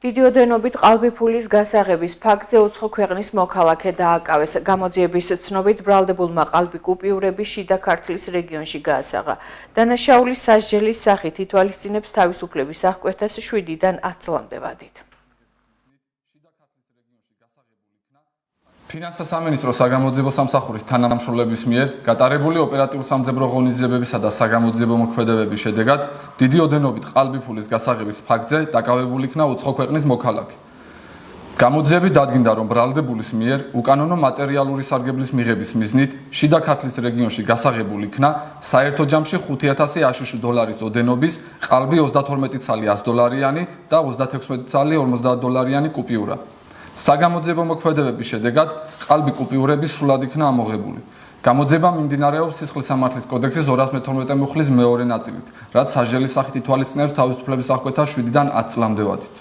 დიდი ოდენობით ყალბიფულის გასაღების ფაქტზე უცხო ქვეყნის მოქალაქე დააკავეს. გამოძიების ცნობით ბრალდებულმა ყალბი კუპიურები შიდა ქართლის რეგიონში გაასაღა. დანაშაულის სასჯელის სახით ითვალისწინებს თავისუფლების აღკვეთას 7-დან 10 წლამდე ვადით. ფინანსთა სამინისტროს საგამოძიებო სამსახურის თანამშრომლების მიერ გატარებული ოპერატიულ-სამძებრო ღონისძიებებისა და საგამოძიებო მოქმედებების შედეგად დიდი ოდენობით ყალბიფულის გასაღების ფაქტზე დაკავებული იქნა უცხო ქვეყნის მოქალაქე. გამოძიებით დადგინდა, რომ ბრალდებულის მიერ უკანონო მატერიალური სარგებლის მიღების მიზნით შიდა ქართლის რეგიონში გასაღებული იქნა საერთო ჯამში 5000 აშშ დოლარის ოდენობის ყალბი 32 ცალი $100 და 36 ცალი $50 კუპიურა. საგამოძიებო მოქმედებების შედეგად ყალბი კუპიურები სრულად იქნა ამოღებული. გამოძიება მიმდინარეობს სისხლის სამართლის კოდექსის 212 მუხლის მეორე ნაწილით, რაც სასჯელის სახით ითვალისწინებს თავისუფლების აღკვეთას 7-დან 10 წლამდე ვადით.